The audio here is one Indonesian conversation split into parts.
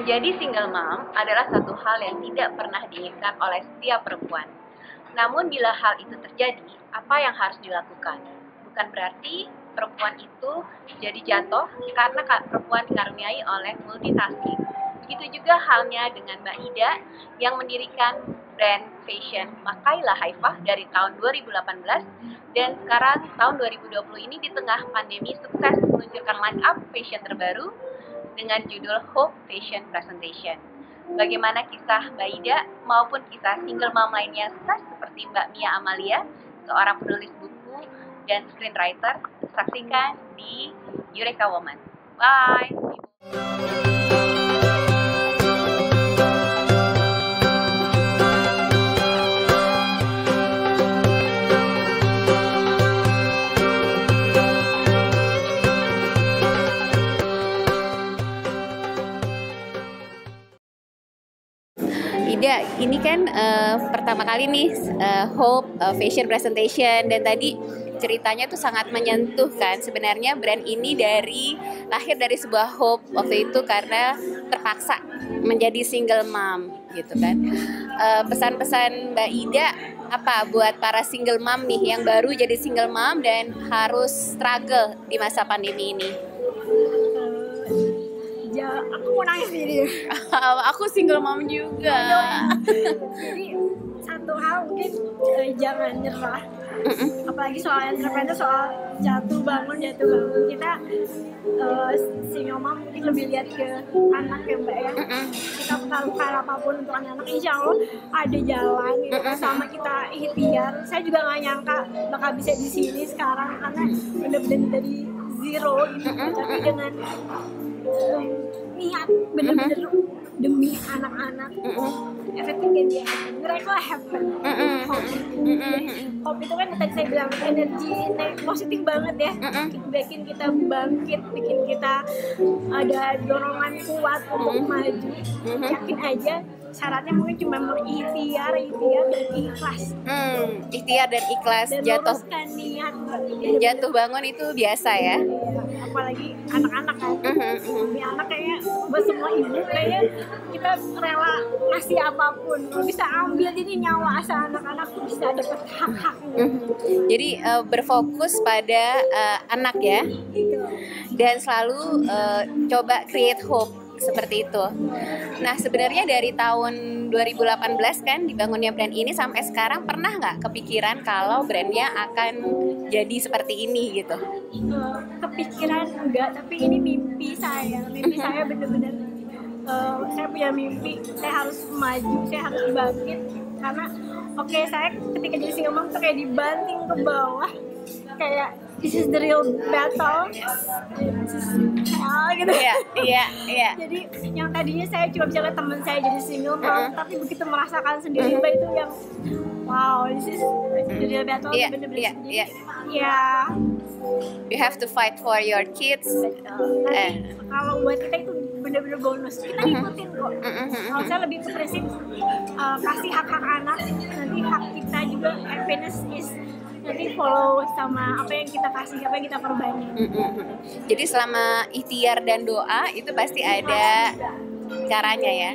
Menjadi single mom adalah satu hal yang tidak pernah diinginkan oleh setiap perempuan. Namun bila hal itu terjadi, apa yang harus dilakukan? Bukan berarti perempuan itu jadi jatuh karena perempuan dikaruniai oleh multitasking. Begitu juga halnya dengan Mbak Ida yang mendirikan brand fashion Makailah Haifah dari tahun 2018 dan sekarang tahun 2020 ini di tengah pandemi sukses meluncurkan line up fashion terbaru dengan judul Hope Fashion Presentation. Bagaimana kisah Mbak Ida maupun kisah single mom lainnya sukses seperti Mbak Mia Amalia, seorang penulis buku dan screenwriter, saksikan di Eureka Woman. Bye! Ida, ini kan pertama kali nih Hope Fashion Presentation dan tadi ceritanya tuh sangat menyentuh kan. Sebenarnya brand ini lahir dari sebuah hope waktu itu karena terpaksa menjadi single mom gitu kan. Pesan-pesan Mbak Ida apa buat para single mom nih yang baru jadi single mom dan harus struggle di masa pandemi ini? Ya, aku mau nangis jadi. Aku single mom juga. Jadi satu hal mungkin jangan nyerah. Apalagi soal entrepreneur, soal jatuh bangun. Kita single mom mungkin lebih lihat ke anak ya Mbak ya. Kita melakukan apapun untuk anak-anak, insya Allah ada jalan gitu. Sama kita ikhtiar. Saya juga nggak nyangka bakal bisa di sini sekarang karena bener-bener dari zero gitu. Tapi dengan niat bener-bener demi anak-anak, everything can be happen, miracle happen. Hope itu kan tadi saya bilang energi positif banget ya, bikin kita bangkit, bikin kita ada dorongan kuat untuk maju. Yakin aja, syaratnya mungkin cuma ikhtiar dan ikhlas. Ikhtiar dan ikhlas, dan jatuh niat. Jatuh bangun itu biasa ya. Apalagi anak-anak kan. Demi anak kayaknya buat semua ibu kayaknya kita rela ngasih apapun. Bisa ambil jadi nyawa asal anak-anak tuh bisa dapat hak-haknya. Jadi berfokus pada anak ya. Dan selalu coba create hope seperti itu. Nah sebenarnya dari tahun 2018 kan dibangunnya brand ini sampai sekarang pernah nggak kepikiran kalau brandnya akan jadi seperti ini gitu? Kepikiran enggak, tapi ini mimpi saya. Mimpi saya benar-benar saya punya mimpi, saya harus maju, saya harus bangkit karena saya ketika jadi single mom tuh kayak dibanting ke bawah, kayak this is the real battle. This is hell gitu. Iya. Jadi yang tadinya saya cuma bisa lihat teman saya jadi single mom, tapi begitu merasakan sendiri itu yang wow, this is the real battle. Bener-bener sendiri. Ya. You have to fight for your kids. Kalau buat kita itu bener-bener bonus. Kita ngikutin kok. Kalau saya lebih ke prinsip kasih hak-hak anak, nanti hak kita juga happiness is nanti follow sama apa yang kita kasih, apa yang kita perbanyak. Jadi selama ikhtiar dan doa itu pasti ada caranya ya.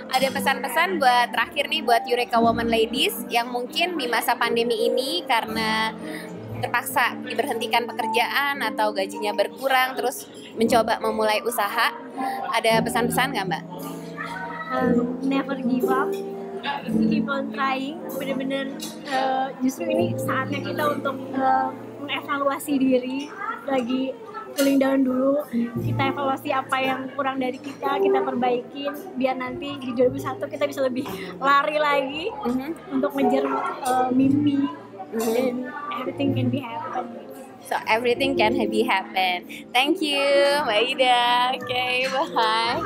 Ada pesan-pesan buat terakhir nih buat Eureka Woman Ladies yang mungkin di masa pandemi ini karena terpaksa diberhentikan pekerjaan atau gajinya berkurang terus mencoba memulai usaha. Ada pesan-pesan nggak Mbak? Never give up, keep on trying. Bener-bener justru ini saatnya kita untuk mengevaluasi diri, lagi cooling down dulu, kita evaluasi apa yang kurang dari kita perbaikin biar nanti di 2021 kita bisa lebih lari lagi untuk ngejar mimpi. And everything can be happen. So everything can be happen. Thank you, Mbak Ida. Okay, bye.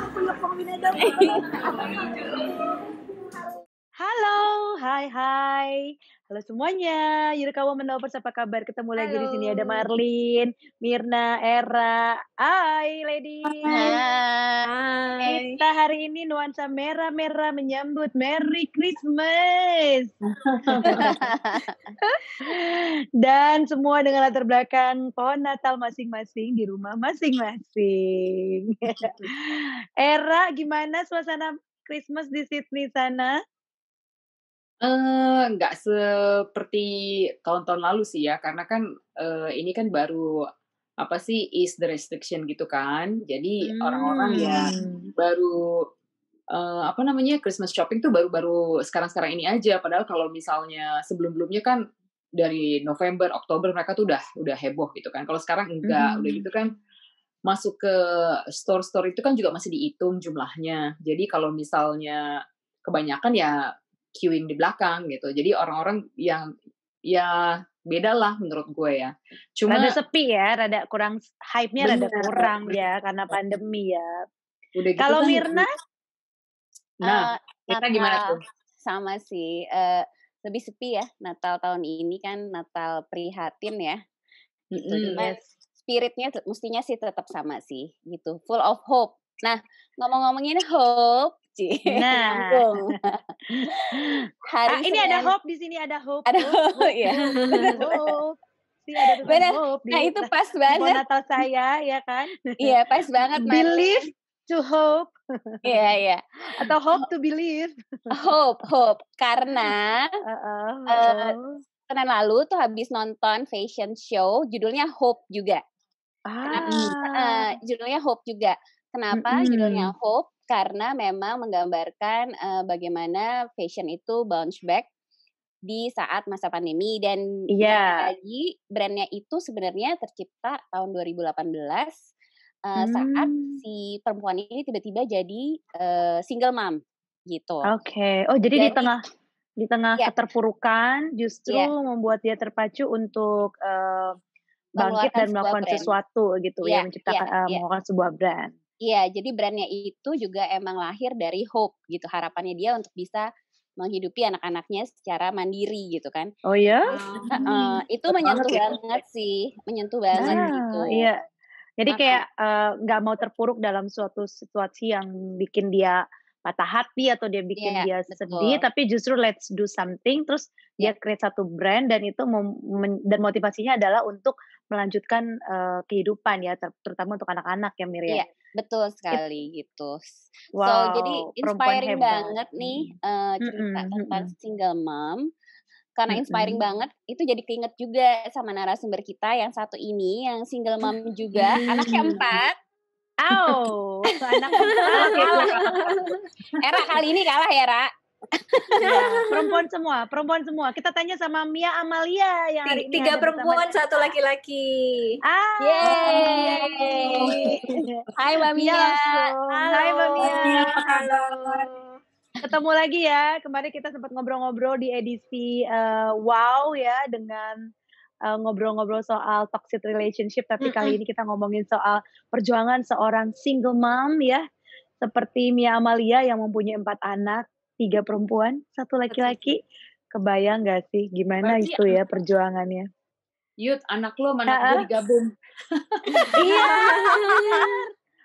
Halo, hai. Halo semuanya, Yurikawa Menovers apa kabar? Ketemu lagi di sini ada Halo. Marlin, Mirna, Era. Hai ladies. Hai. Hai. Kita hari ini nuansa merah-merah menyambut Merry Christmas. Dan semua dengan latar belakang pohon Natal masing-masing di rumah masing-masing. Era, gimana suasana Christmas di Sydney sana? Nggak seperti tahun-tahun lalu sih ya, karena kan, ini kan baru, apa sih, ease the restriction gitu kan. Jadi orang-orang ya Hmm. baru, apa namanya, Christmas shopping tuh baru-baru sekarang-sekarang ini aja. Padahal kalau misalnya sebelum-sebelumnya kan dari November, Oktober mereka tuh udah heboh gitu kan. Kalau sekarang enggak, udah Mhm. gitu kan masuk ke store-store itu kan juga masih dihitung jumlahnya. Jadi kalau misalnya kebanyakan ya queuing di belakang gitu. Jadi orang-orang yang ya bedalah menurut gue ya. Rada Cuma sepi ya, rada kurang hype-nya rada bener, kurang ya karena pandemi ya. udah gitu Kalau kan Mirna? nah, kita gimana Natal tuh? sama sih, lebih sepi ya Natal tahun ini kan Natal prihatin ya, gitu. Cuman Yes. spiritnya mestinya sih tetap sama sih, gitu, full of hope. Nah, ngomong-ngomongin hope, cie, Nah. nyambung. Hari ini ada Senin hope di sini, ada hope, ada hope, hope hope, ya. hope, hope. Sih ada tulisan Bener, hope nah di itu pas pohon banget. Natal saya ya kan. Iya, pas banget Believe Marlin. to hope Iya iya. atau hope to believe. Hope, karena, Heeh, eee, heeh. Senin lalu tuh habis nonton fashion show judulnya Hope juga. Ah. Judulnya Hope juga. Kenapa judulnya Mhm. Hope? Karena memang menggambarkan, bagaimana fashion itu bounce back di saat masa pandemi dan Iya. lagi brand-nya itu sebenarnya tercipta tahun 2018, saat Mmm. si perempuan ini tiba-tiba jadi, single mom, gitu. Oke. Oh jadi Jadi di tengah iya keterpurukan justru iya, membuat dia terpacu untuk, bangkit mengeluarkan dan sebuah melakukan brand. sesuatu gitu ya, Iya iya menciptakan iya. mengeluarkan sebuah brand. Iya, jadi brand-nya itu juga emang lahir dari hope gitu, harapannya dia untuk bisa menghidupi anak-anaknya secara mandiri gitu kan. Oh ya? Itu Cepet banget menyentuh ya. banget sih, menyentuh banget Ah, gitu. iya. Jadi Heeh, kayak, nggak mau terpuruk dalam suatu situasi yang bikin dia patah hati atau dia bikin iya dia sedih, betul, tapi justru let's do something, terus dia iya create satu brand dan itu dan motivasinya adalah untuk melanjutkan, kehidupan ya, terutama untuk anak-anak ya, Mir, ya? iya, betul It sekali gitu. So, jadi wow, perempuan inspiring hebat. banget nih, cerita Mhm, tentang mhm, single mom. Karena inspiring mhm. banget, itu jadi keinget juga sama narasumber kita yang satu ini, yang single mom juga, anaknya 4. Oh, anak Kalah 4 kayak gue, ya? kalah. Era kali ini kalah ya, Ra. Iya, perempuan semua perempuan semua. Kita tanya sama Mia Amalia yang hari ini Tiga ada bersama perempuan, satu kita. laki-laki. Mia Yeay. ini. Hai Mbak Mia Mia. langsung. Hai Halo. Mbak Mia, Apa halo. kabar? Ketemu lagi ya, kemarin kita sempat ngobrol-ngobrol di edisi, Wow ya dengan, ngobrol-ngobrol soal toxic relationship, tapi kali Mhm. ini kita ngomongin soal perjuangan seorang single mom ya, seperti Mia Amalia yang mempunyai 4 anak, 3 perempuan, 1 Betul. laki-laki. Kebayang nggak sih gimana Berarti itu ya perjuangannya? Yud, anak lo sama anak gue Heeh. digabung. Iya, bener.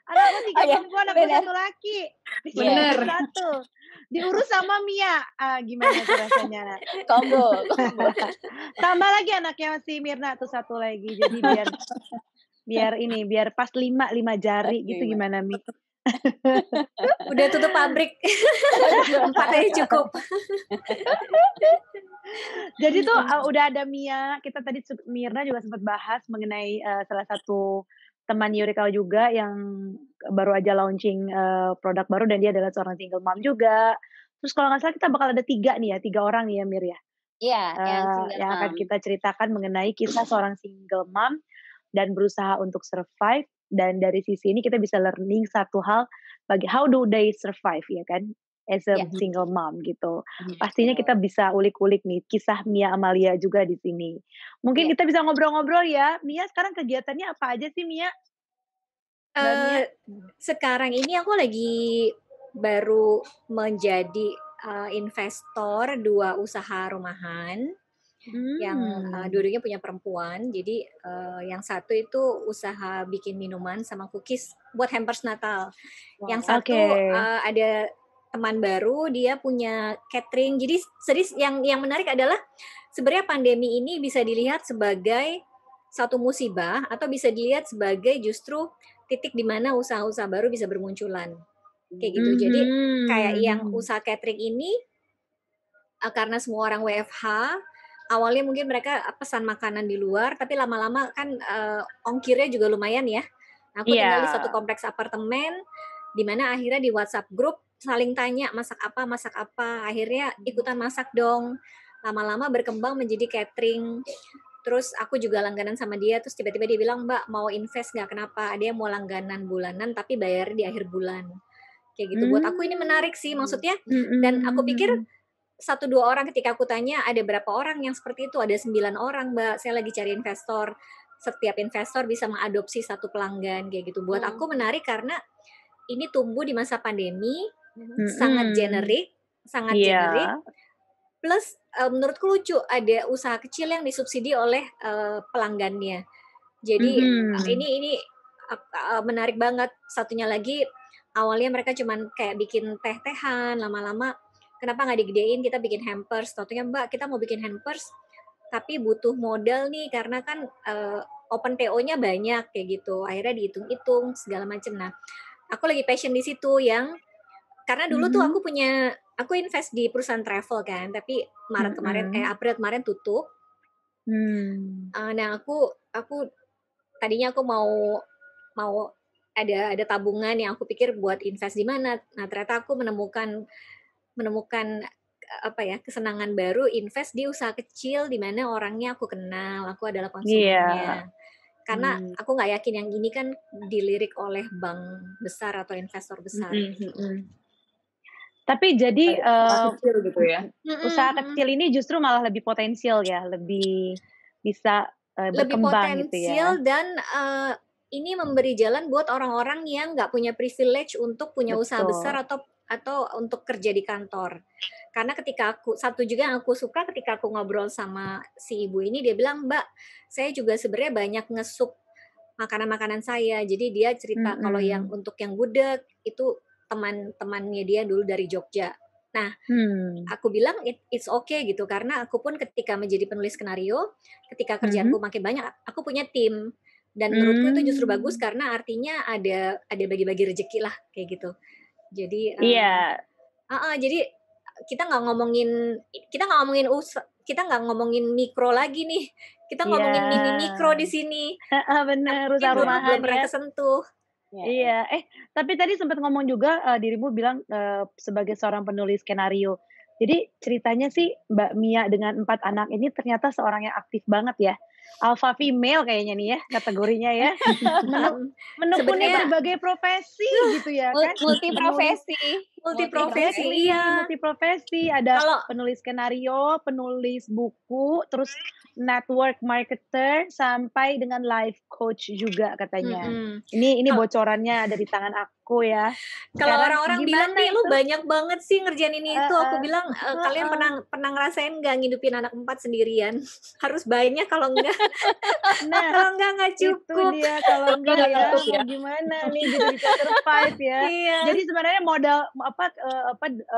Anak gue 3 Oh ya, perempuan, anak gue benar. 1 laki. Iya. Bener. Dijadiin 1. Diurus sama Mia. Gimana tuh rasanya? Combo. Tambah lagi anaknya si Mirna tuh 1 lagi. Jadi biar pas 5 jari gitu 5. gimana, Mi? Udah tutup pabrik. 4 aja cukup. Jadi tuh, udah ada Mia, kita tadi Mirna juga sempat bahas mengenai, salah satu teman Yurikawa juga yang baru aja launching, produk baru dan dia adalah seorang single mom juga. Terus kalau nggak salah kita bakal ada 3 nih ya, 3 orang nih ya, Mir, ya? Iya, yang single Yang akan mom. kita ceritakan mengenai kisah seorang single mom dan berusaha untuk survive, dan dari sisi ini kita bisa learning satu hal how do they survive ya kan, as a Iya. single mom gitu. Betul. Pastinya kita bisa ulik-ulik nih kisah Mia Amalia juga di sini. Mungkin Iya. kita bisa ngobrol-ngobrol ya. Mia sekarang kegiatannya apa aja sih, Mia? Mbak Mia? Sekarang ini aku lagi baru menjadi, investor 2 usaha rumahan. yang dua-duanya punya perempuan. Jadi yang satu itu usaha bikin minuman sama cookies buat hampers Natal. Yang satu ada teman baru, dia punya catering. Jadi yang menarik adalah sebenarnya pandemi ini bisa dilihat sebagai satu musibah atau bisa dilihat sebagai justru titik di mana usaha-usaha baru bisa bermunculan. Kayak gitu. Jadi kayak yang usaha catering ini karena semua orang WFH, awalnya mungkin mereka pesan makanan di luar, tapi lama-lama kan ongkirnya juga lumayan ya. Aku tinggal di satu kompleks apartemen, di mana akhirnya di WhatsApp grup saling tanya masak apa. Akhirnya ikutan masak dong. Lama-lama berkembang menjadi catering. Terus aku juga langganan sama dia, terus tiba-tiba dia bilang, Mbak mau invest nggak? Kenapa? Dia mau langganan bulanan, tapi bayar di akhir bulan. Kayak gitu. Buat aku ini menarik sih, maksudnya. Dan aku pikir 1-2 orang ketika aku tanya ada berapa orang yang seperti itu, ada 9 orang Mbak, saya lagi cari investor, setiap investor bisa mengadopsi satu pelanggan kayak gitu. Buat aku menarik karena ini tumbuh di masa pandemi, sangat generik, plus menurutku lucu, ada usaha kecil yang disubsidi oleh pelanggannya. Jadi ini menarik banget. Satunya lagi, awalnya mereka cuman kayak bikin teh-tehan, lama-lama kenapa nggak digedein, kita bikin hampers. Tentunya Mbak, kita mau bikin hampers, tapi butuh modal nih, karena kan open PO-nya banyak, kayak gitu. Akhirnya dihitung-hitung, segala macam. Nah, aku lagi passion di situ karena dulu tuh aku invest di perusahaan travel kan, tapi April kemarin tutup. Nah, aku tadinya aku mau ada tabungan yang aku pikir buat invest di mana. Nah, ternyata aku menemukan kesenangan baru invest di usaha kecil di mana orangnya aku kenal, aku adalah konsumennya. Karena aku nggak yakin yang ini kan dilirik oleh bank besar atau investor besar. Tapi jadi kecil gitu ya. Usaha kecil ini justru malah lebih potensial ya, lebih bisa berkembang gitu ya. Dan ini memberi jalan buat orang-orang yang nggak punya privilege untuk punya usaha besar atau untuk kerja di kantor. Karena satu juga yang aku suka ketika aku ngobrol sama si ibu ini, dia bilang, Mbak, saya juga sebenarnya banyak ngesup makanan-makanan saya. Jadi dia cerita kalau yang untuk yang gudeg itu teman-temannya dia dulu dari Jogja. Nah, aku bilang it's okay gitu, karena aku pun ketika menjadi penulis skenario, ketika kerjaanku makin banyak, aku punya tim. Dan menurutku itu justru bagus karena artinya ada bagi-bagi rezeki lah kayak gitu. Jadi jadi kita nggak ngomongin mikro lagi nih, kita ngomongin mini mikro di sini. Bener, usaha rumahan belum pernah kesentuh. Iya, tapi tadi sempat ngomong juga dirimu bilang sebagai seorang penulis skenario. Jadi ceritanya sih Mbak Mia dengan 4 anak ini ternyata seorang yang aktif banget ya. Alpha female kayaknya nih ya kategorinya ya. Menekuni berbagai profesi gitu ya kan. Multiprofesi. Ada penulis skenario, penulis buku, terus network marketer sampai dengan life coach juga katanya. Ini bocorannya dari tangan aku ya. Kalau orang-orang bilang nih lu banyak banget sih ngerjain ini itu, aku bilang kalian pernah ngerasain nggak ngidupin anak 4 sendirian? Harus banyak, kalau enggak kalau enggak nggak cukup. Itu dia, kalau enggak ya gimana nih gitu bisa survive ya. Jadi sebenarnya modal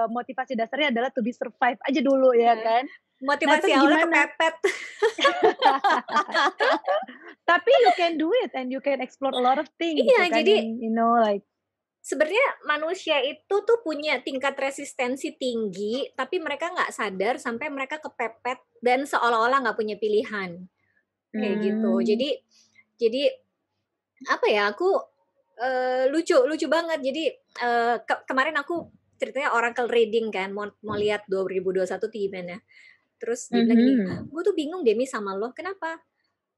motivasi dasarnya adalah to be survive aja dulu ya kan. Motivasi awalnya kepepet. Tapi you can do it and you can explore a lot of things. Iya, kan? jadi sebenarnya manusia itu tuh punya tingkat resistensi tinggi, tapi mereka nggak sadar sampai mereka kepepet dan seolah-olah nggak punya pilihan. Kayak gitu. Jadi apa ya? Aku lucu banget. Jadi kemarin aku ceritanya oracle reading kan, mau lihat 2021 gimana. Terus dia bilang gini, gue tuh bingung Demi sama lo, kenapa?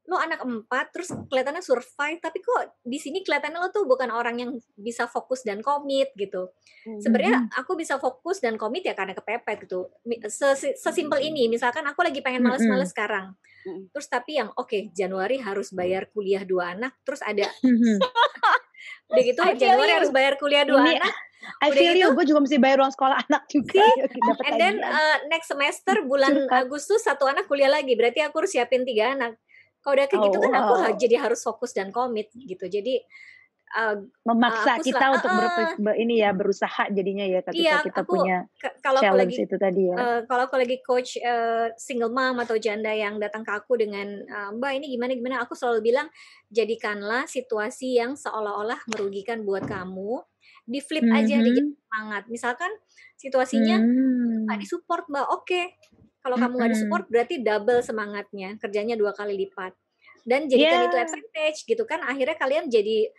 Lo anak 4, terus kelihatannya survive, tapi kok di sini kelihatannya lo tuh bukan orang yang bisa fokus dan komit gitu. Sebenarnya aku bisa fokus dan komit ya karena kepepet gitu. Sesimpel ini, misalkan aku lagi pengen males-males sekarang. Terus tapi yang Januari harus bayar kuliah 2 anak, terus ada udah gitu Januari harus bayar kuliah 2 anak. I Udah feel gitu, you, gue juga mesti bayar uang sekolah anak juga. Dapat and then tagihan. next semester bulan Curhat. Agustus satu anak kuliah lagi, berarti aku harus siapin 3 anak. Kalau udah kayak gitu kan aku Wow. jadi harus fokus dan komit gitu. Jadi Memaksa aku kita untuk berusaha jadinya ya ketika iya, kita aku punya kalau aku challenge lagi itu tadi ya. kalau aku lagi coach single mom atau janda yang datang ke aku dengan Mbak ini gimana, aku selalu bilang jadikanlah situasi yang seolah-olah merugikan buat kamu, di flip aja, dijadi semangat. Misalkan situasinya nggak disupport Mbak, oke. Kalau kamu nggak disupport berarti double semangatnya, kerjanya 2 kali lipat. Dan jadikan itu advantage gitu kan, akhirnya kalian jadi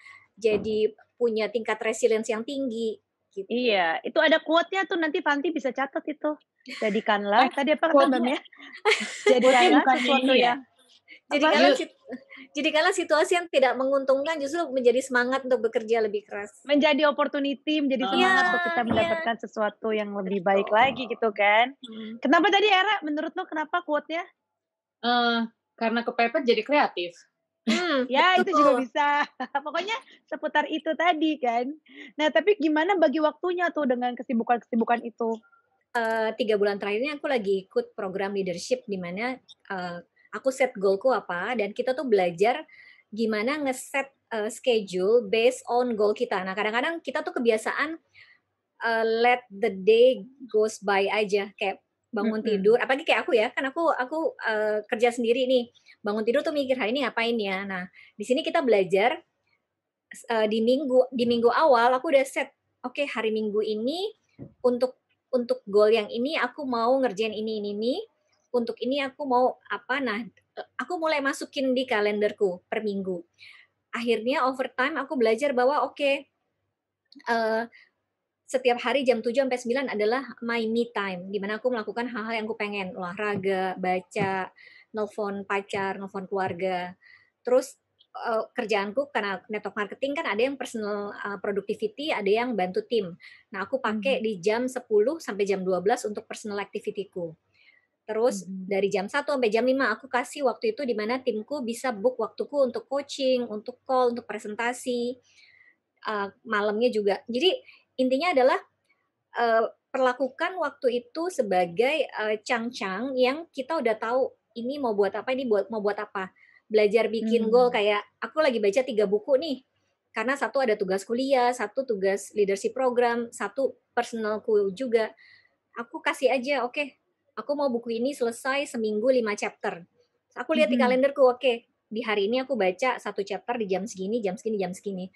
punya tingkat resilience yang tinggi gitu. Iya, itu ada quote-nya tuh, nanti Fanti bisa catat itu. Jadikanlah, tadi apa kata Mbak Mia? Jadikanlah sesuatu yang Jadikanlah situasi yang tidak menguntungkan justru menjadi semangat untuk bekerja lebih keras. Menjadi opportunity, menjadi semangat untuk kita mendapatkan sesuatu yang lebih baik lagi gitu kan. Kenapa tadi Era, menurut lo kenapa quote-nya? Karena kepepet jadi kreatif. Ya itu juga bisa. Pokoknya seputar itu tadi kan. Nah tapi gimana bagi waktunya tuh dengan kesibukan-kesibukan itu? 3 bulan terakhir ini aku lagi ikut program leadership di mana aku set goalku apa, dan kita tuh belajar gimana ngeset schedule based on goal kita. Nah kadang-kadang kita tuh kebiasaan let the day goes by aja, kayak bangun tidur, apalagi kayak aku ya, kan aku kerja sendiri nih, bangun tidur tuh mikir hari ini ngapain ya. Nah di sini kita belajar di minggu awal aku udah set, oke, hari Minggu ini untuk goal yang ini aku mau ngerjain ini, untuk ini aku mau apa. Nah aku mulai masukin di kalenderku per minggu. Akhirnya over time aku belajar bahwa setiap hari jam 7 sampai 9 adalah my me time, di mana aku melakukan hal-hal yang aku pengen, olahraga, baca, nelfon pacar, nelfon keluarga. Terus kerjaanku karena network marketing kan ada yang personal productivity, ada yang bantu tim. Nah, aku pakai di jam 10 sampai jam 12 untuk personal activity-ku. Terus dari jam 1 sampai jam 5 aku kasih waktu itu di mana timku bisa book waktuku untuk coaching, untuk call, untuk presentasi. Malamnya juga. Jadi intinya adalah perlakukan waktu itu sebagai cang-cang yang kita udah tahu ini mau buat apa, ini mau buat apa. Belajar bikin goal, kayak aku lagi baca 3 buku nih. Karena satu ada tugas kuliah, satu tugas leadership program, satu personalku juga. Aku kasih aja, oke, aku mau buku ini selesai seminggu 5 chapter. Aku lihat di kalenderku, oke, di hari ini aku baca 1 chapter di jam segini, jam segini, jam segini.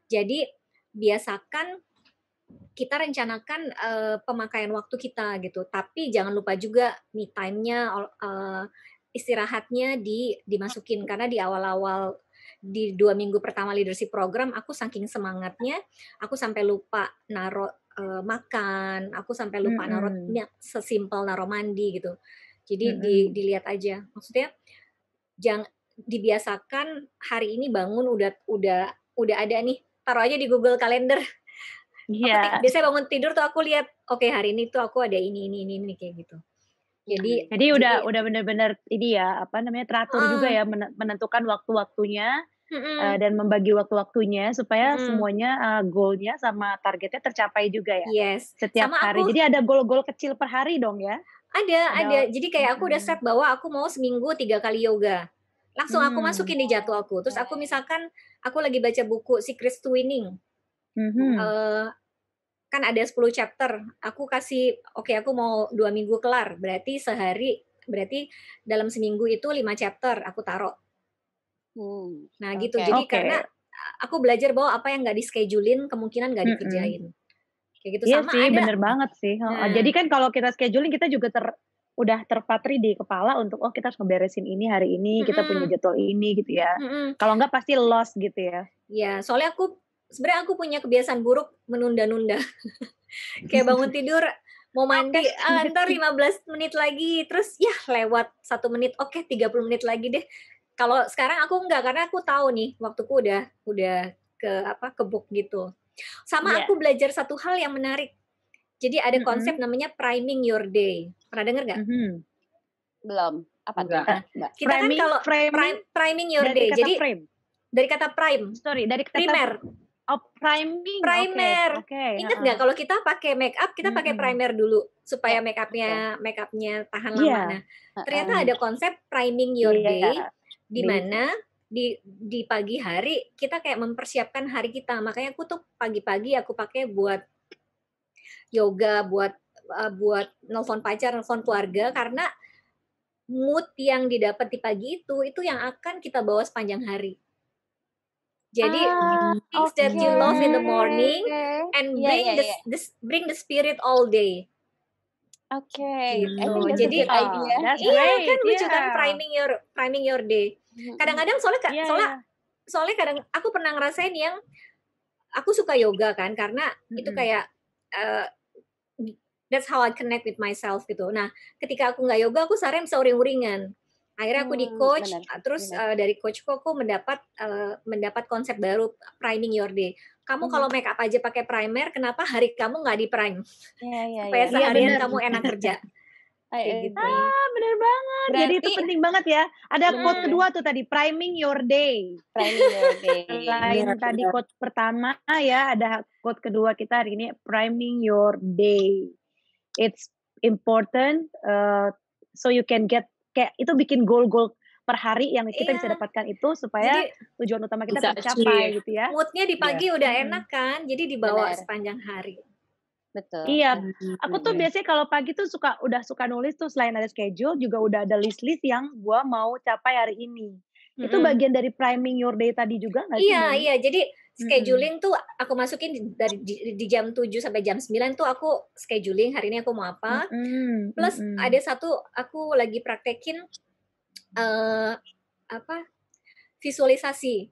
Jadi biasakan kita rencanakan pemakaian waktu kita gitu, tapi jangan lupa juga me time-nya, istirahatnya dimasukin, karena di awal-awal di 2 minggu pertama leadership program aku saking semangatnya, aku sampai lupa naruh makan, aku sampai lupa naruh sesimpel naruh mandi gitu. Jadi dilihat aja, maksudnya jangan dibiasakan hari ini bangun udah ada nih, taruh aja di Google Calendar. Biasanya bangun tidur tuh aku lihat, oke, hari ini tuh aku ada ini kayak gitu. Jadi udah benar-benar ini ya, apa namanya, teratur juga ya, menentukan waktu-waktunya dan membagi waktu-waktunya supaya semuanya goal-nya sama targetnya tercapai juga ya. Yes. Setiap sama hari. Jadi ada goal-goal kecil per hari dong ya? Ada. Jadi kayak aku udah set bahwa aku mau seminggu 3 kali yoga. Langsung aku masukin di jadwalku. Terus aku misalkan aku lagi baca buku Secrets to Winning. Kan ada 10 chapter, aku kasih, oke, aku mau 2 minggu kelar, berarti dalam seminggu itu 5 chapter aku taruh. Nah gitu, jadi karena aku belajar bahwa apa yang gak di-schedulein kemungkinan gak dikerjain. Kayak gitu. Iya sama sih, ada. bener banget sih. Jadi kan kalau kita scheduling, kita juga udah terpatri di kepala untuk kita harus ngeberesin ini hari ini, kita punya jadwal ini gitu ya. Kalau enggak pasti lost gitu ya. Ya, soalnya sebenarnya aku punya kebiasaan buruk menunda-nunda. Kayak bangun tidur mau mandi, ntar 15 menit lagi, terus ya lewat 1 menit, oke 30 menit lagi deh. Kalau sekarang aku enggak, karena aku tahu nih waktuku udah ke book gitu. Sama aku belajar satu hal yang menarik. Jadi ada konsep namanya priming your day. Pernah dengar nggak? Belum. Apa tuh? Kita kan kalau priming your day. Jadi dari kata prime. Sorry, dari kata primer. priming. Primer. Oke. Ingat nggak kalau kita pakai make up, kita pakai Mm-mm. primer dulu supaya Ya, make upnya tahan Iya. lama. Nah, ternyata ada konsep priming your day, Iya. di mana di pagi hari kita kayak mempersiapkan hari kita. Makanya aku tuh pagi-pagi aku pakai buat yoga, buat nelfon pacar, nelfon keluarga, karena mood yang didapat di pagi itu yang akan kita bawa sepanjang hari. Jadi things that you love in the morning and bring the spirit all day. Oke, I Gitu. think that's a Jadi good idea. That's iya great. kan lucu kan, Yeah. priming your day. Kadang-kadang Yeah. soalnya kadang aku pernah ngerasain yang aku suka yoga kan, karena itu kayak that's how I connect with myself gitu. Nah, ketika aku nggak yoga, aku seharian bisa uring-uringan. Akhirnya aku di coach, terus dari coachku aku mendapat konsep baru, priming your day. Kamu kalau make up aja pakai primer, kenapa hari kamu nggak di prime? Supaya seharian kamu enak kerja. Kayak gitu. Bener banget. Jadi itu penting banget ya. Ada quote kedua tuh tadi, priming your day. Priming your day. Selain tadi quote pertama ya, ada quote kedua kita hari ini, priming your day. It's important, so you can get, kayak itu bikin goal-goal per hari yang kita bisa dapatkan itu, supaya Jadi, tujuan utama kita tercapai gitu ya. Moodnya di pagi udah enak kan, jadi dibawa sepanjang hari. Betul. Iya, aku tuh biasanya kalau pagi tuh udah suka nulis tuh, selain ada schedule juga udah ada list-list yang gua mau capai hari ini. Itu bagian dari priming your day tadi juga nggak sih? Iya, jadi scheduling tuh aku masukin dari di jam 7 sampai jam 9 tuh aku scheduling hari ini aku mau apa. Plus ada satu aku lagi praktekin visualisasi.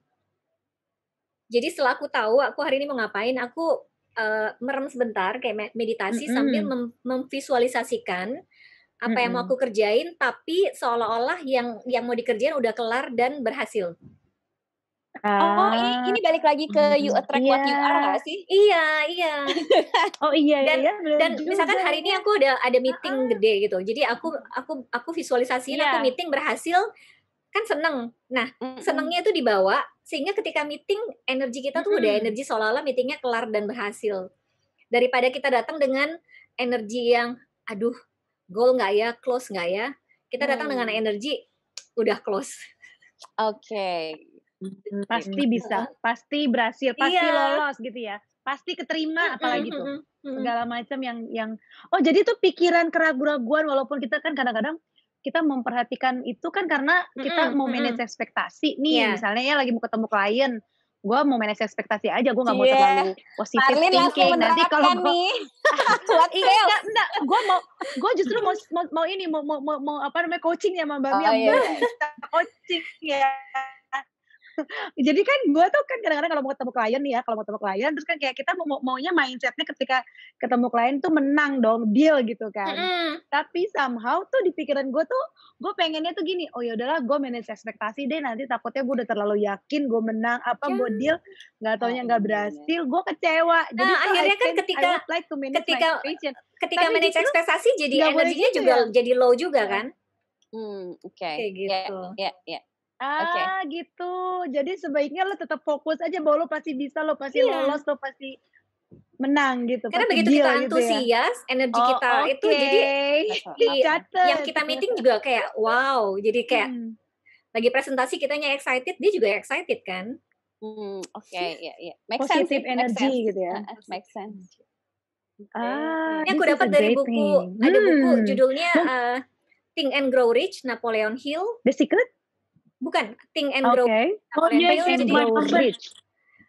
Jadi setelah aku tahu aku hari ini mau ngapain, aku merem sebentar kayak meditasi sambil memvisualisasikan apa yang mau aku kerjain, tapi seolah-olah yang mau dikerjain udah kelar dan berhasil. Oh, ini balik lagi ke you attract what you are nggak sih? Iya. Oh iya. Dan misalkan hari ini aku ada meeting gede gitu, jadi aku visualisasiin aku meeting berhasil, kan seneng. Nah, senengnya itu dibawa sehingga ketika meeting energi kita tuh udah energi seolah-olah meetingnya kelar dan berhasil. Daripada kita datang dengan energi yang aduh goal nggak ya, close nggak ya, kita datang dengan energi udah close. Oke. Pasti bisa, pasti berhasil, pasti lolos gitu ya, pasti keterima, apalagi tuh segala macam yang jadi tuh pikiran keraguan-raguan, walaupun kita kan kadang-kadang kita memperhatikan itu kan karena kita mau manage ekspektasi nih, misalnya ya lagi mau ketemu klien, gue mau manage ekspektasi aja, gue nggak mau terlalu positif thinking. Nanti kalau enggak, gue justru mau ini mau apa namanya, coaching ya sama Mbak Mia, coaching ya. Jadi kan gue tuh kan kadang-kadang kalau mau ketemu klien nih ya, terus kan kayak kita maunya mindsetnya ketika ketemu klien tuh menang dong, deal gitu kan. Tapi somehow tuh di pikiran gue tuh, gue pengennya tuh gini, oh yaudahlah gue manage ekspektasi deh, nanti takutnya gue udah terlalu yakin gue menang, gue deal, nggak taunya nggak berhasil, gue kecewa. Jadi nah akhirnya kan ketika manage ekspektasi jadi energinya juga jadi low juga kan. Kayak gitu. Gitu. Jadi sebaiknya lo tetap fokus aja bahwa lo pasti bisa, lo pasti lolos, lo pasti menang gitu. Karena begitu kita antusias, energi kita itu jadi yang kita meeting juga kayak wow. Jadi kayak lagi presentasi kitanya excited, dia juga excited kan. Iya. Positive energy gitu ya. Make sense. Ini aku dapat dari buku, ada buku judulnya Think and Grow Rich, Napoleon Hill. The Secret? Bukan, Think and Grow Rich. Rich.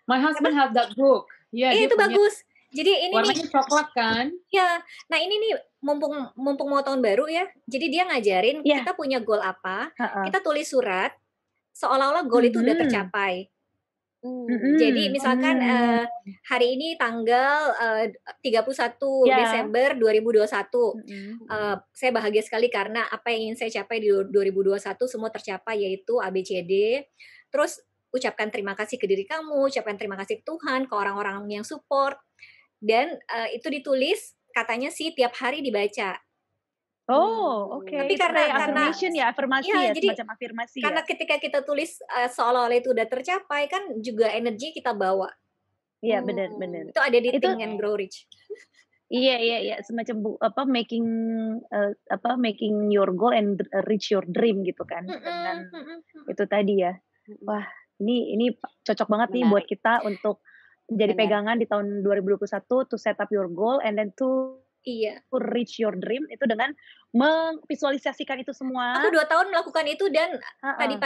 My husband have that book. Itu bagus. Jadi ini warnanya coklat kan? Ya. Nah, ini nih mumpung mau tahun baru ya. Jadi dia ngajarin kita punya goal apa, kita tulis surat seolah-olah goal itu udah tercapai. Jadi misalkan hari ini tanggal 31 Desember 2021, saya bahagia sekali karena apa yang ingin saya capai di 2021 semua tercapai, yaitu ABCD. Terus ucapkan terima kasih ke diri kamu, ucapkan terima kasih ke Tuhan, ke orang-orang yang support, dan itu ditulis katanya sih tiap hari dibaca. Tapi karena affirmation afirmasi jadi, semacam afirmasi. Karena ketika kita tulis seolah-olah itu udah tercapai kan juga energi kita bawa. Iya, benar. Itu ada di Itu Think and Grow Rich. iya, semacam making making your goal and reach your dream gitu kan, dengan itu tadi ya. Wah, ini cocok banget nih buat Menarik. kita untuk jadi Benar. pegangan di tahun 2021 to set up your goal and then to Iya. reach your dream itu dengan memvisualisasikan itu semua. Aku 2 tahun melakukan itu dan Heeh.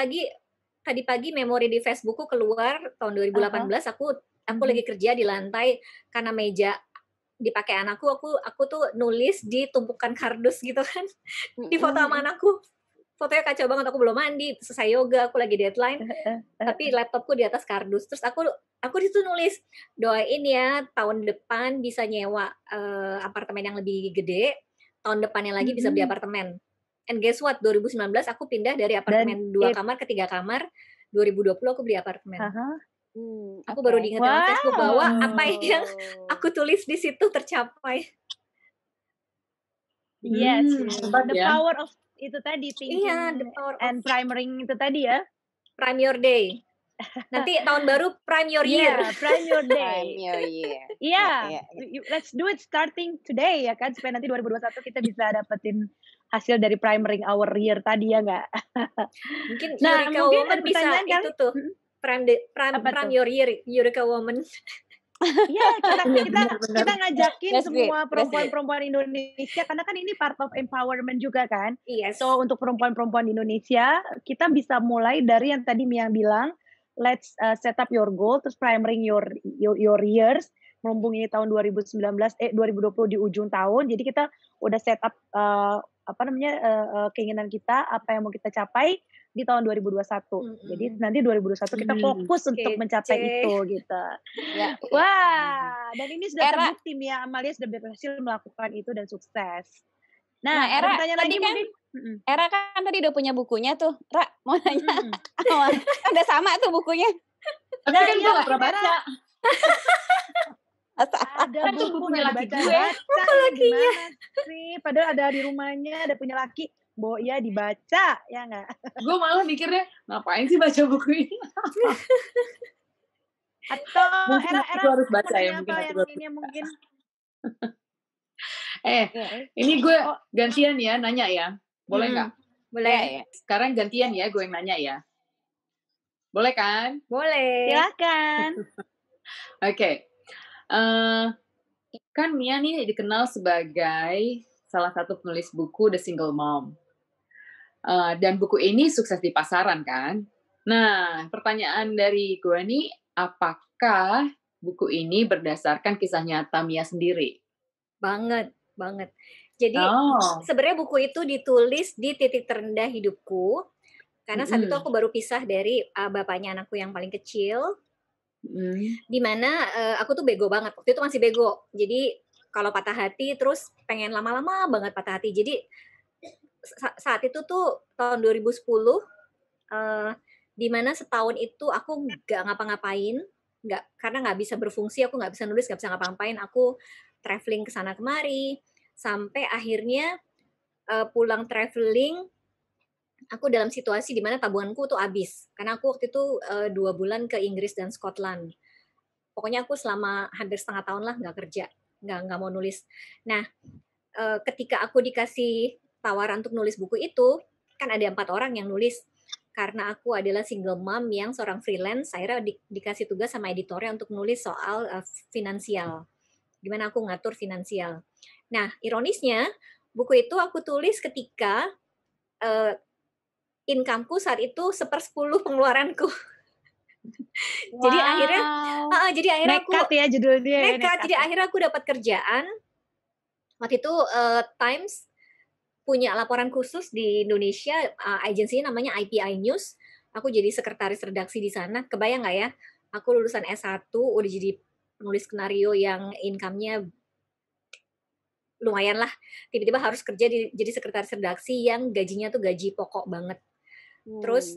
tadi pagi memori di Facebookku keluar tahun 2018 aku lagi kerja di lantai karena meja dipakai anakku, aku tuh nulis di tumpukan kardus gitu kan. Di foto sama anakku. Fotonya kacau banget, aku belum mandi, selesai yoga, aku lagi deadline. Tapi laptopku di atas kardus. Terus aku di situ nulis, doain ya tahun depan bisa nyewa apartemen yang lebih gede, tahun depannya lagi bisa beli apartemen. And guess what? 2019 aku pindah dari apartemen 2 kamar ke 3 kamar. 2020 aku beli apartemen. Aku baru diingetin sama Facebook bahwa apa yang aku tulis di situ tercapai. Yes, the ya. power of itu tadi thinking the power and primering itu tadi ya. Prime your day. Nanti tahun baru prime your year. Yeah, prime your day. Prime your year. Iya, let's do it starting today ya kan, supaya nanti 2021 kita bisa dapetin hasil dari primering our year tadi ya nggak? Mungkin Nah, Eureka mungkin Woman ada bisa pertanyaan itu kali. tuh. Prime your year, Eureka Woman. Iya, kita ngajakin That's great, semua that's perempuan-perempuan Indonesia karena kan ini part of empowerment juga kan. Yes. So untuk perempuan-perempuan Indonesia, kita bisa mulai dari yang tadi Mia bilang, let's set up your goal, terus primering your years, mumpung ini tahun 2020 di ujung tahun. Jadi kita udah set up keinginan kita, apa yang mau kita capai di tahun 2021. Jadi nanti 2021 kita fokus untuk mencapai itu gitu. Ya. Wah, dan ini sudah Era. terbukti Mia Amalia sudah berhasil melakukan itu dan sukses. Nah, Nah, Era, ada pertanyaan tadi lagi kan mungkin? Era kan tadi udah punya bukunya tuh. Ra, mau nanya. Udah sama tuh bukunya. Tapi kan gue gak pernah baca. Ada Kan tuh buku bukunya nggak laki dibaca-baca, Apa lakinya? gimana sih? Padahal ada di rumahnya, ada punya laki. Bo, ya dibaca, ya nggak? Gue malah mikirnya, ngapain sih baca buku ini? Atau Mungkin era aku harus baca ya, apa mungkin aku yang harus ini mungkin? Ini gue gantian ya, nanya ya. Boleh nggak? Boleh. Sekarang gantian ya, gue yang nanya ya. Boleh kan? Boleh. Silakan. Oke. Kan Mia nih dikenal sebagai salah satu penulis buku The Single Mom. Dan buku ini sukses di pasaran kan? Nah, pertanyaan dari gue nih, apakah buku ini berdasarkan kisah nyata Mia sendiri? Banget. Jadi sebenarnya buku itu ditulis di titik terendah hidupku. Karena saat itu aku baru pisah dari bapaknya anakku yang paling kecil. Dimana aku tuh bego banget. Waktu itu masih bego. Jadi kalau patah hati terus pengen lama-lama banget patah hati. Jadi saat itu tuh tahun 2010 dimana setahun itu aku nggak ngapa-ngapain, karena nggak bisa berfungsi, aku nggak bisa nulis, nggak bisa ngapa-ngapain. Aku traveling ke sana kemari sampai akhirnya pulang traveling aku dalam situasi di mana tabunganku tuh habis karena aku waktu itu 2 bulan ke Inggris dan Scotland. Pokoknya aku selama hampir setengah tahun lah nggak kerja, nggak mau nulis. Nah, ketika aku dikasih tawaran untuk nulis buku itu, kan ada 4 orang yang nulis. Karena aku adalah single mom yang seorang freelance, akhirnya dikasih tugas sama editornya untuk nulis soal finansial. Gimana aku ngatur finansial. Nah, ironisnya, buku itu aku tulis ketika income-ku saat itu 1/10 pengeluaranku. Jadi akhirnya nekat ya judulnya. Nekat. Jadi akhirnya aku dapat kerjaan. Waktu itu Times punya laporan khusus di Indonesia, agensinya namanya IPI News. Aku jadi sekretaris redaksi di sana. Kebayang nggak ya? Aku lulusan S1 udah jadi penulis skenario yang income-nya lumayan lah. Tiba-tiba harus kerja jadi sekretaris redaksi yang gajinya tuh gaji pokok banget. Terus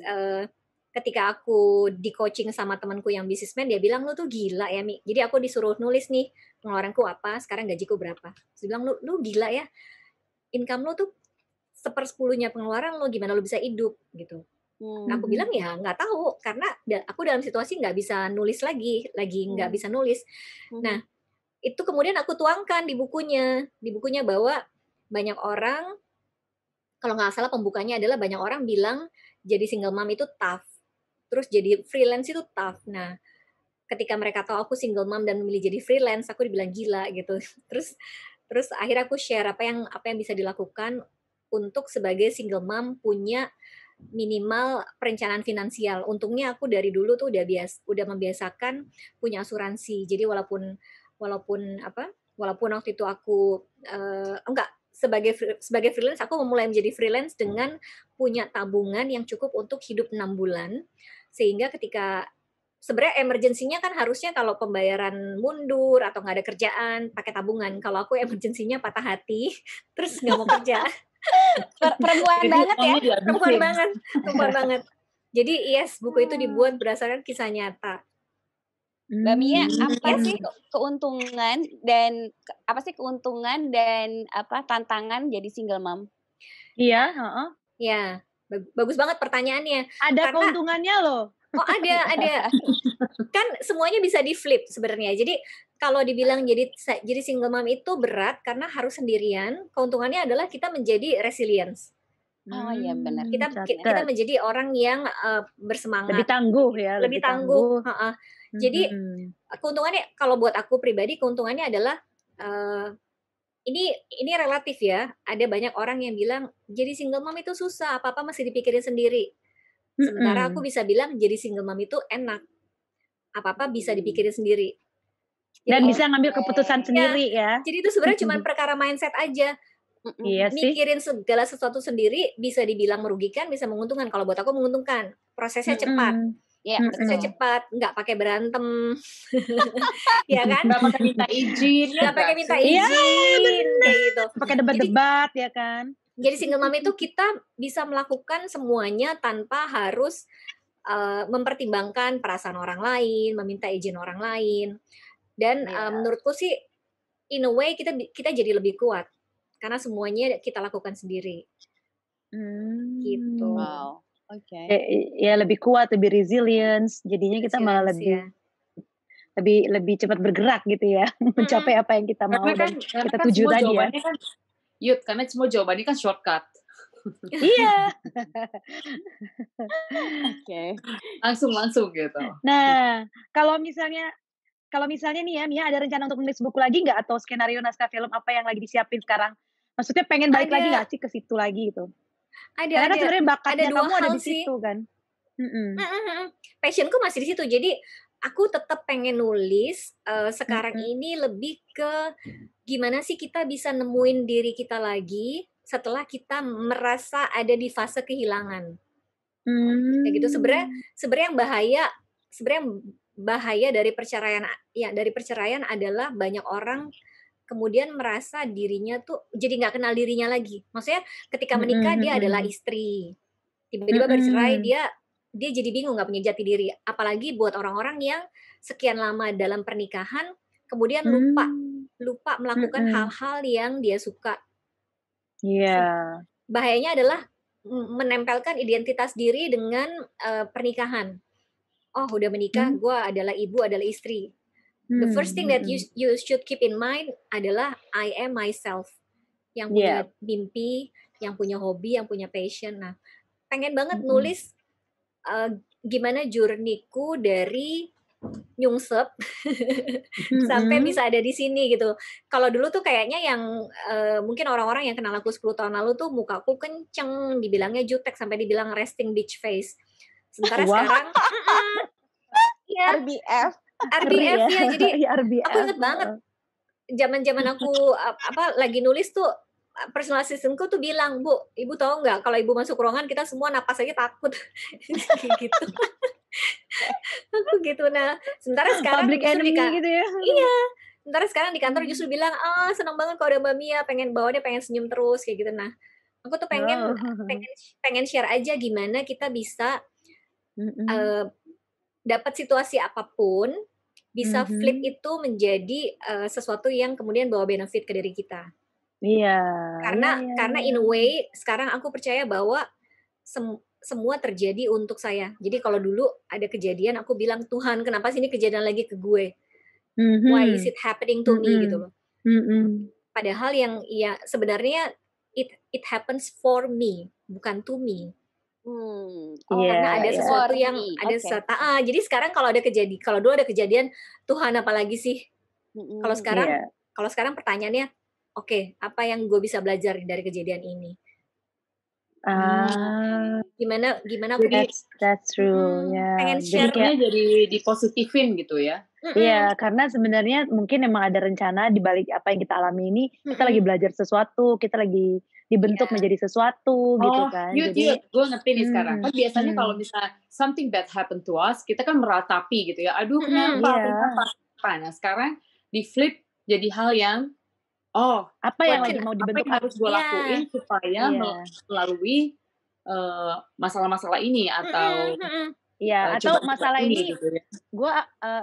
ketika aku di coaching sama temanku yang bisnismen, dia bilang, lu tuh gila ya Mi. Jadi aku disuruh nulis nih pengeluaranku apa, sekarang gajiku berapa. Terus dia bilang, lu gila ya, income lu tuh 1/10 pengeluaran lo, gimana lo bisa hidup gitu. Nah, aku bilang ya nggak tahu karena aku dalam situasi nggak bisa nulis lagi nggak bisa nulis. Nah, itu kemudian aku tuangkan di bukunya bahwa banyak orang, kalau nggak salah pembukanya adalah banyak orang bilang jadi single mom itu tough, terus jadi freelance itu tough. Nah, ketika mereka tahu aku single mom dan memilih jadi freelance, aku dibilang gila gitu. Terus akhirnya aku share apa yang bisa dilakukan untuk sebagai single mom punya minimal perencanaan finansial. Untungnya aku dari dulu tuh udah membiasakan punya asuransi. Jadi walaupun waktu itu aku sebagai freelance, aku memulai menjadi freelance dengan punya tabungan yang cukup untuk hidup 6 bulan. Sehingga ketika sebenarnya emergensinya kan harusnya kalau pembayaran mundur atau nggak ada kerjaan pakai tabungan. Kalau aku emergensinya patah hati, terus nggak mau kerja. Perempuan banget ya. Perempuan banget. Jadi yes, buku itu dibuat berdasarkan kisah nyata. Mbak Mia, apa sih keuntungan dan tantangan jadi single mom? Iya, Ya, bagus banget pertanyaannya. Ada keuntungannya loh. Oh, ada. Kan semuanya bisa di flip sebenarnya. Jadi kalau dibilang jadi single mom itu berat karena harus sendirian, keuntungannya adalah kita menjadi resilience. Oh iya benar. Kita menjadi orang yang bersemangat. Lebih tangguh ya. Lebih tangguh. Jadi keuntungannya kalau buat aku pribadi keuntungannya adalah ini relatif ya. Ada banyak orang yang bilang jadi single mom itu susah, apa-apa masih dipikirin sendiri. Sementara aku bisa bilang jadi single mom itu enak. Apa-apa bisa dipikirin sendiri. Dan bisa ngambil keputusan sendiri ya. Jadi itu sebenarnya cuma perkara mindset aja. Iya sih. Mikirin segala sesuatu sendiri bisa dibilang merugikan, bisa menguntungkan. Kalau buat aku menguntungkan. Prosesnya cepat. Ya, prosesnya cepat, nggak pakai berantem. Ya kan? Nggak pakai minta izin. Nggak pakai minta izin. Kayak gitu. Pakai debat-debat ya kan. Jadi single mom itu kita bisa melakukan semuanya tanpa harus mempertimbangkan perasaan orang lain, meminta izin orang lain. Dan menurutku sih in a way kita jadi lebih kuat karena semuanya kita lakukan sendiri. Gitu. Wow. Oke. Ya lebih kuat, lebih resilience. Jadinya kita malah lebih cepat bergerak gitu ya, mencapai apa yang kita mau dan kita tuju tadi ya. Karena semua jawabannya kan shortcut. Iya. Oke. Langsung gitu. Nah, kalau misalnya nih ya, Mia ada rencana untuk menulis buku lagi nggak, atau skenario naskah film apa yang lagi disiapin sekarang? Maksudnya pengen balik lagi nggak sih ke situ lagi gitu? Karena kan sebenarnya bakatnya kamu ada di situ kan. Passionku masih di situ. Jadi aku tetap pengen nulis. Sekarang ini lebih ke gimana sih kita bisa nemuin diri kita lagi setelah kita merasa ada di fase kehilangan. Kayak gitu. Sebenarnya yang bahaya dari perceraian adalah banyak orang kemudian merasa dirinya tuh jadi nggak kenal dirinya lagi. Maksudnya ketika menikah dia adalah istri, tiba-tiba bercerai dia jadi bingung, nggak punya jati diri. Apalagi buat orang-orang yang sekian lama dalam pernikahan kemudian lupa melakukan hal-hal yang dia suka. Iya. Bahayanya adalah menempelkan identitas diri dengan pernikahan. Oh, udah menikah, gue adalah ibu, adalah istri. The first thing that you should keep in mind adalah I am myself. Yang punya mimpi, yang punya hobi, yang punya passion. Nah, pengen banget nulis gimana journey-ku dari nyungsep sampai bisa ada di sini gitu. Kalau dulu tuh kayaknya yang mungkin orang-orang yang kenal aku 10 tahun lalu tuh mukaku kenceng, dibilangnya jutek, sampai dibilang resting bitch face. Sementara sekarang RBF ya, jadi aku inget banget zaman aku lagi nulis tuh, personal assistant-ku tuh bilang, Bu, ibu tahu nggak kalau ibu masuk ruangan kita semua napas aja takut. Gitu. Aku gitu. Nah, sementara sekarang public enemy gitu ya. Iya. Sementara sekarang di kantor justru bilang, senang banget kalau ada Mbak Mia, pengen bawaannya, pengen senyum terus kayak gitu. Nah, aku tuh pengen share aja gimana kita bisa dapat situasi apapun bisa flip itu menjadi sesuatu yang kemudian bawa benefit ke diri kita. Iya. Karena in a way sekarang aku percaya bahwa semua terjadi untuk saya. Jadi kalau dulu ada kejadian, aku bilang, Tuhan kenapa sih ini kejadian lagi ke gue? Why is it happening to me gitu loh. Padahal yang ya sebenarnya it happens for me, bukan to me. Karena ada sesuatu yang ada jadi sekarang kalau dulu ada kejadian, Tuhan apalagi sih? Kalau sekarang pertanyaannya, oke, apa yang gue bisa belajar dari kejadian ini? Gimana aku that's true ya. pengen share jadi dipositifin gitu ya. Iya, karena sebenarnya mungkin emang ada rencana di balik apa yang kita alami ini, kita lagi belajar sesuatu, kita lagi dibentuk menjadi sesuatu gitu kan. Jadi gue ngerti nih sekarang. Kan biasanya kalau misalnya something bad happen to us, kita kan meratapi gitu ya. Aduh kenapa? Nah sekarang di flip jadi hal yang apa yang lagi mau dibentuk, harus gue lakuin supaya melalui masalah-masalah ini atau atau masalah ini gitu ya. Gue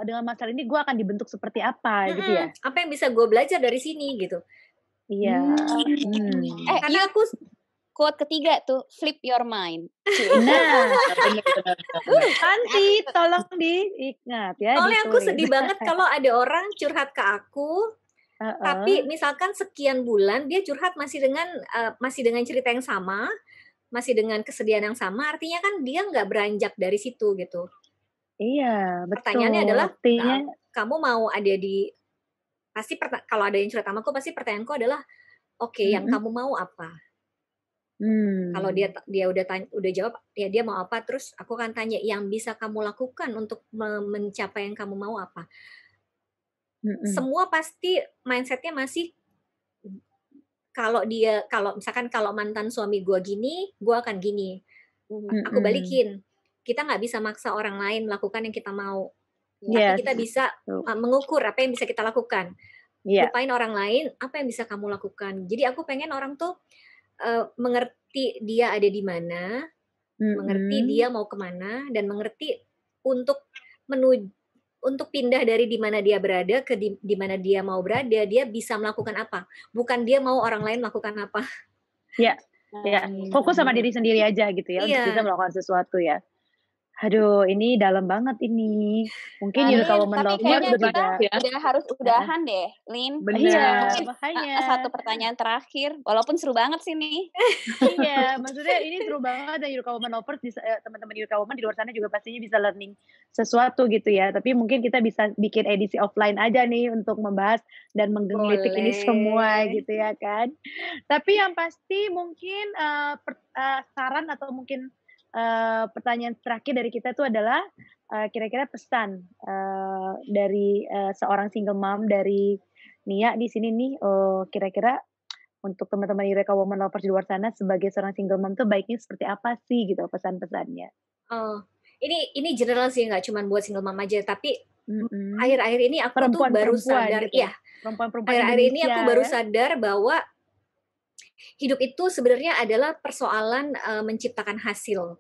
dengan masalah ini gue akan dibentuk seperti apa gitu ya. Apa yang bisa gue belajar dari sini gitu. Iya. Karena aku quote ketiga tuh, flip your mind. Nah, nanti tolong diingat ya. Soalnya aku sedih banget kalau ada orang curhat ke aku, tapi misalkan sekian bulan dia curhat masih dengan cerita yang sama, masih dengan kesedihan yang sama, artinya kan dia nggak beranjak dari situ gitu. Iya, betul. Pertanyaannya adalah, kamu mau ada di, pasti kalau ada yang curhat sama aku, pasti pertanyaanku adalah, oke, yang kamu mau apa? Kalau dia udah jawab, ya dia mau apa, terus aku akan tanya, yang bisa kamu lakukan untuk mencapai yang kamu mau apa? Semua pasti mindsetnya masih, kalau misalkan kalau mantan suami gue gini, gue akan gini. Aku balikin. Kita nggak bisa maksa orang lain melakukan yang kita mau. Tapi kita bisa mengukur apa yang bisa kita lakukan. Lupain orang lain, apa yang bisa kamu lakukan. Jadi aku pengen orang tuh mengerti dia ada di mana, mengerti dia mau kemana, dan mengerti untuk pindah dari di mana dia berada ke di mana dia mau berada, dia bisa melakukan apa. Bukan dia mau orang lain melakukan apa. Iya. Fokus sama diri sendiri aja gitu ya, untuk bisa melakukan sesuatu ya. Aduh, ini dalam banget ini. Mungkin Eureka Woman Lovers udah harus udahan deh, Lin. Iya, mungkin makanya. Satu pertanyaan terakhir, walaupun seru banget sih nih. Iya, maksudnya ini seru banget, dan Eureka Woman Lovers, teman-teman Eureka Woman di luar sana juga pastinya bisa learning sesuatu gitu ya. Tapi mungkin kita bisa bikin edisi offline aja nih untuk membahas dan menggelitik ini semua gitu ya kan. Tapi yang pasti mungkin saran atau mungkin pertanyaan terakhir dari kita itu adalah kira-kira pesan dari seorang single mom dari Nia di sini nih, kira-kira untuk teman-teman Eureka Woman Lovers di luar sana sebagai seorang single mom tuh baiknya seperti apa sih gitu pesan-pesannya? Ini general sih, nggak cuma buat single mom aja, tapi akhir-akhir ini aku tuh baru sadar gitu. Akhir-akhir ini aku baru sadar bahwa hidup itu sebenarnya adalah persoalan menciptakan hasil.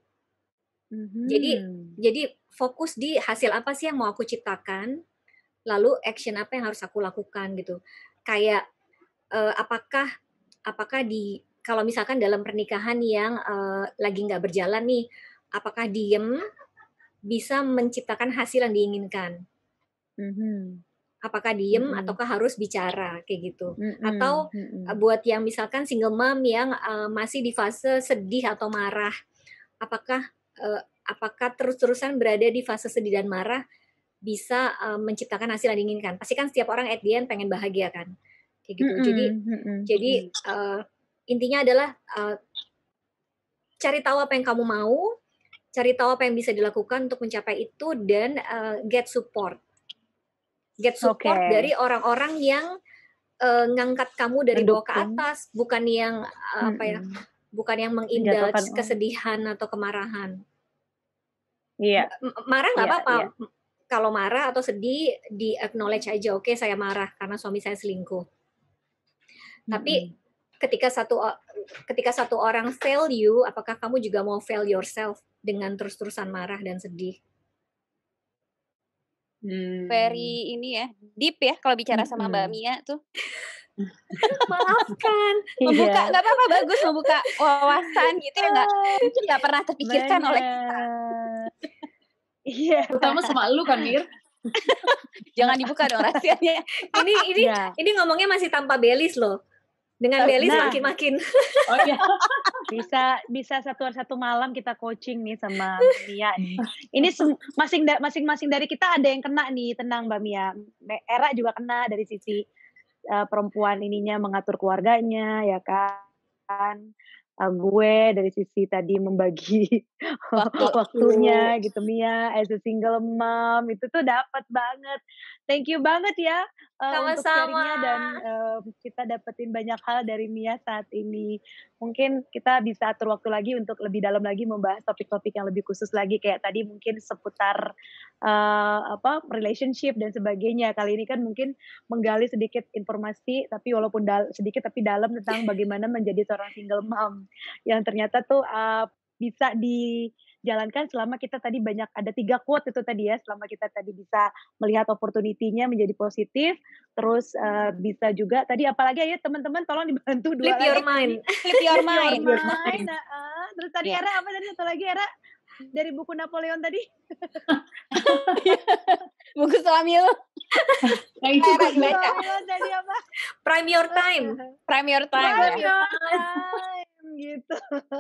Jadi fokus di hasil apa sih yang mau aku ciptakan, lalu action apa yang harus aku lakukan gitu. Kayak apakah kalau misalkan dalam pernikahan yang lagi nggak berjalan nih, apakah diem bisa menciptakan hasil yang diinginkan? Apakah diem ataukah harus bicara kayak gitu? Atau buat yang misalkan single mom yang masih di fase sedih atau marah, apakah terus-terusan berada di fase sedih dan marah bisa menciptakan hasil yang diinginkan? Pasti kan setiap orang at the end pengen bahagia kan, kayak gitu. Jadi intinya adalah cari tahu apa yang kamu mau, cari tahu apa yang bisa dilakukan untuk mencapai itu, dan get support dari orang-orang yang ngangkat kamu dari bawah ke atas, bukan yang bukan yang mengindulge kesedihan atau kemarahan. Iya. Marah nggak apa-apa. Kalau marah atau sedih, di acknowledge aja, oke, saya marah karena suami saya selingkuh. Tapi ketika satu orang fail you, apakah kamu juga mau fail yourself dengan terus-terusan marah dan sedih? Very ini ya, deep ya kalau bicara sama Mbak Mia tuh. Maafkan. Membuka Iya. nggak apa-apa, bagus membuka wawasan gitu ya mungkin nggak pernah terpikirkan oleh kita. Bener. Iya. Terutama sama lu kan, Mir. Jangan dibuka dong rahasianya. Iya. Ini ngomongnya masih tanpa Belis loh. Dengan Belis Nah. makin-makin. Oh iya. Bisa satu malam kita coaching nih sama Mia nih. Ini masing-masing dari kita ada yang kena nih, tenang Mbak Mia. Era juga kena dari sisi perempuan ininya mengatur keluarganya ya kan. Gue dari sisi tadi membagi waktunya gitu Mia as a single mom itu tuh dapat banget. Thank you banget ya untuk Sama-sama. sharingnya dan kita dapetin banyak hal dari Mia saat ini. Mungkin kita bisa atur waktu lagi untuk lebih dalam lagi membahas topik-topik yang lebih khusus lagi kayak tadi mungkin seputar relationship dan sebagainya. Kali ini kan mungkin menggali sedikit informasi tapi walaupun sedikit tapi dalam tentang bagaimana menjadi seorang single mom yang ternyata tuh bisa dijalankan selama kita tadi ada 3 quote itu tadi ya, selama kita tadi bisa melihat opportunity-nya menjadi positif, terus bisa juga tadi apalagi ya teman-teman tolong dibantu 2 Flip lagi. your mind. Flip your mind. Terus tadi Ya. Era apa tadi satu lagi Era dari buku Napoleon tadi? Buku suami lu. Nah itu Era gue baca. Napoleon tadi apa? Prime your time. Prime your time. Prime ya. your time gitu.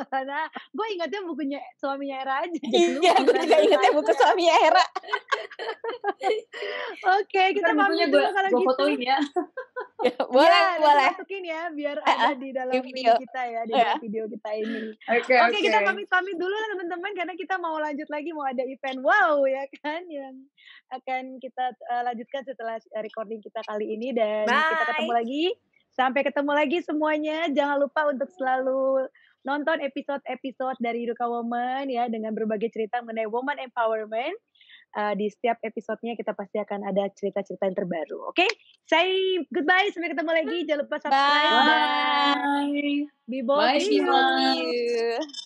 Nah, gue ingatnya bukunya suaminya Era aja. Iya, gue juga ingetnya buku suaminya Era. Oke, kita pamit dulu kalau gue gitu. fotoin ya. Boleh, Ya, nanti boleh. masukin ya biar ada di dalam video. video kita ya, di dalam video kita ini. Oke. Oke, kita pamit dulu lah teman-teman karena kita mau lanjut lagi, mau ada event wow ya kan yang akan kita lanjutkan setelah recording kita kali ini dan kita ketemu lagi. Sampai ketemu lagi semuanya. Jangan lupa untuk selalu nonton episode-episode dari Yuka Woman ya dengan berbagai cerita mengenai woman empowerment. Di setiap episodenya kita pasti akan ada cerita-cerita yang terbaru. Oke? Say goodbye, sampai ketemu lagi. Jangan lupa subscribe. Bye. Be bold. Bye, See you. Bima. See you.